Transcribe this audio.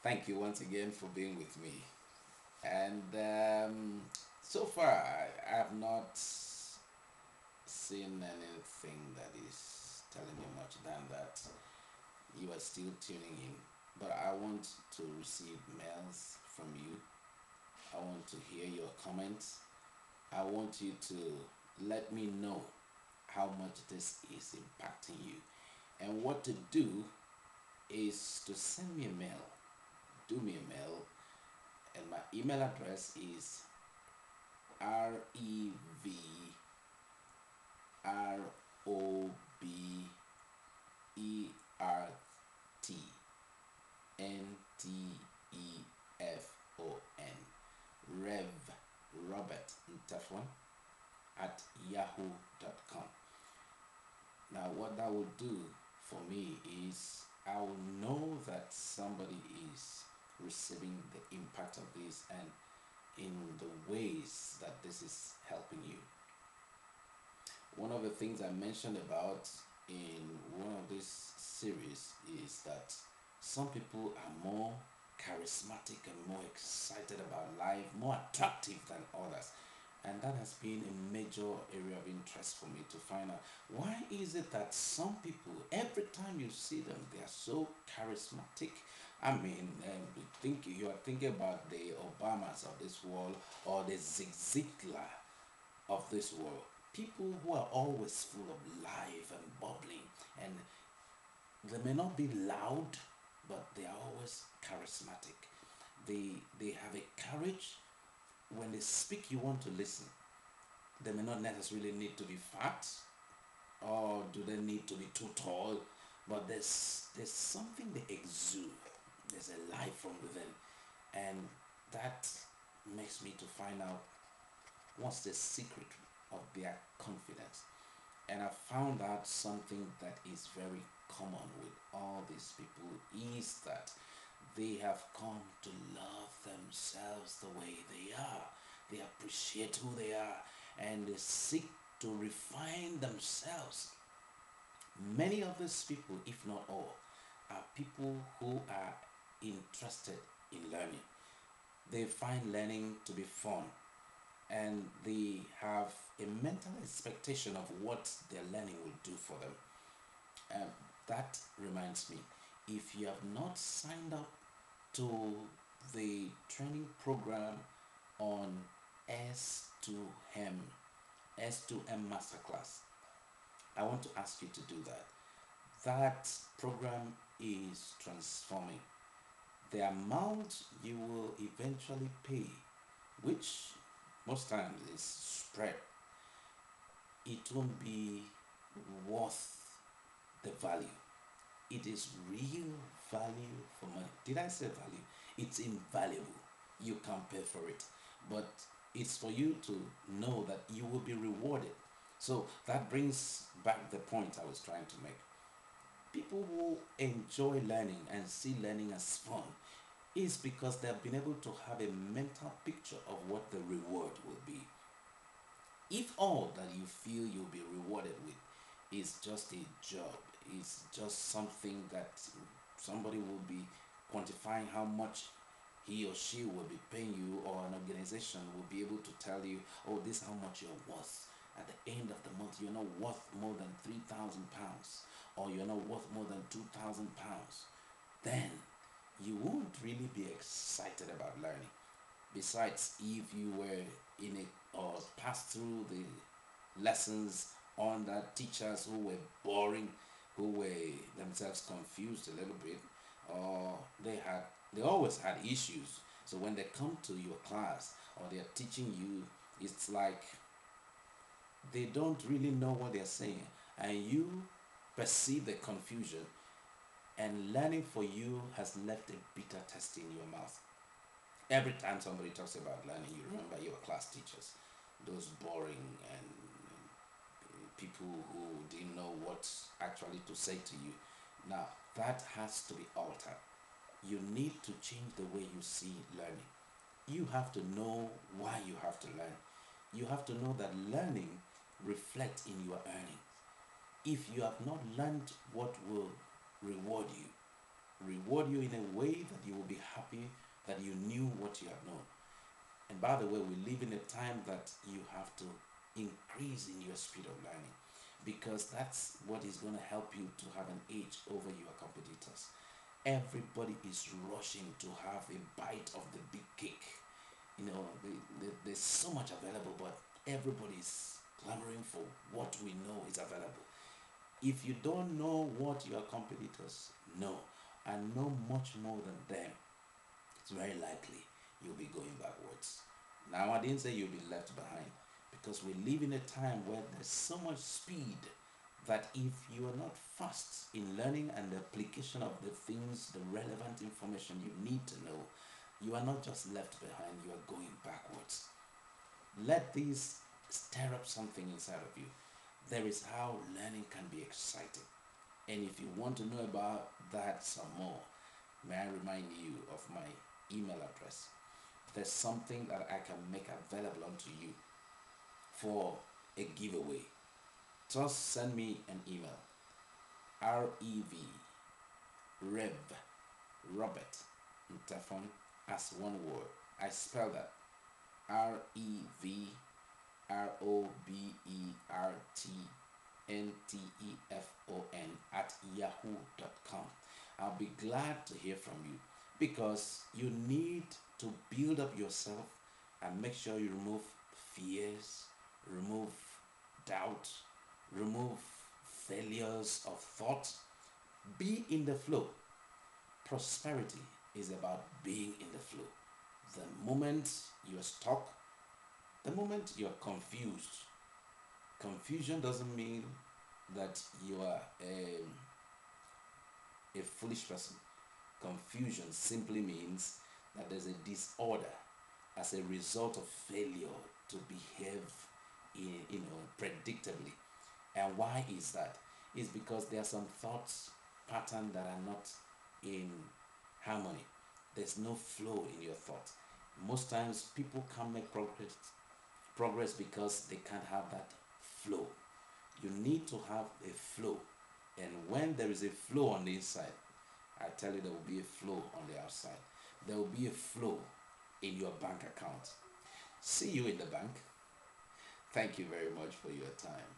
Thank you once again for being with me. And so far, I have not seen anything that is telling me much than that you are still tuning in. But I want to receive mails from you. I want to hear your comments. I want you to let me know how much this is impacting you. And what to do is to send me a mail. Do me a mail, and my email address is REVROBERTNTEFON, Rev Robert Ntefon at yahoo.com. Now, what that will do for me is I will know that somebody is receiving the impact of this and in the ways that this is helping you. One of the things I mentioned about in one of these series is that some people are more charismatic and more excited about life, more attractive than others. And that has been a major area of interest for me to find out why is it that some people, every time you see them, they are so charismatic. I mean, you are thinking about the Obamas of this world or the Zig Ziglar of this world. People who are always full of life and bubbling, and they may not be loud, but they are always charismatic. They have a courage. When they speak, you want to listen. They may not necessarily need to be fat, or do they need to be too tall, but there's something they exude. There's a life from within, and that makes me to find out what's the secret of their confidence. And I found out something that is very common with all these people is that they have come to love themselves the way they are. They appreciate who they are and they seek to refine themselves. Many of these people, if not all, are people who are interested in learning. They find learning to be fun and they have a mental expectation of what their learning will do for them. Um, that reminds me, if you have not signed up to the training program on S2M, S2M Masterclass, I want to ask you to do that. That program is transforming. The amount you will eventually pay, which most times is spread, it won't be worth the value. It is real value for money. Did I say value? It's invaluable. You can't pay for it. But it's for you to know that you will be rewarded. So that brings back the point I was trying to make. People who enjoy learning and see learning as fun is because they have been able to have a mental picture of what the reward will be. If all that you feel you'll be rewarded with is just a job, is just something that somebody will be quantifying how much he or she will be paying you, or an organization will be able to tell you, oh, this is how much you're worth. At the end of the month, you're not worth more than £3,000, or you're not worth more than £2,000. Then you won't really be excited about learning. Besides, if you were in it or passed through the lessons under teachers who were boring, who were themselves confused a little bit, or they always had issues. So when they come to your class or they're teaching you, it's like they don't really know what they're saying, and you perceive the confusion, and learning for you has left a bitter taste in your mouth. Every time somebody talks about learning, you remember your class teachers, those boring and people who didn't know what actually to say to you. Now, that has to be altered. You need to change the way you see learning. You have to know why you have to learn. You have to know that learning reflects in your earning. If you have not learned what will reward you, reward you in a way that you will be happy that you knew what you have known. And by the way, we live in a time that you have to increase in your speed of learning, because that's what is going to help you to have an edge over your competitors. Everybody is rushing to have a bite of the big cake. There's so much available, but everybody is clamoring for what we know is available. If you don't know what your competitors know and know much more than them, it's very likely you'll be going backwards. Now, I didn't say you'll be left behind, because we live in a time where there's so much speed that if you are not fast in learning and the application of the things, the relevant information you need to know, you are not just left behind, you are going backwards. Let these stir up something inside of you. There is how learning can be exciting. And if you want to know about that some more, may I remind you of my email address? There's something that I can make available unto you for a giveaway. Just send me an email. REV Rev Robert Ntefon as one word. I spell that REVROBERTNTEFON at yahoo.com. I'll be glad to hear from you, because you need to build up yourself and make sure you remove fears, remove doubt, remove failures of thought. Be in the flow. Prosperity is about being in the flow. The moment you're stuck, the moment you're confused, confusion doesn't mean that you are a foolish person. Confusion simply means that there's a disorder as a result of failure to behave predictably. And why is that? It's because there are some thoughts pattern that are not in harmony. There's no flow in your thoughts. Most times people can't make progress because they can't have that flow. You need to have a flow. And when there is a flow on the inside, I tell you, there will be a flow on the outside. There will be a flow in your bank account. See you in the bank. Thank you very much for your time.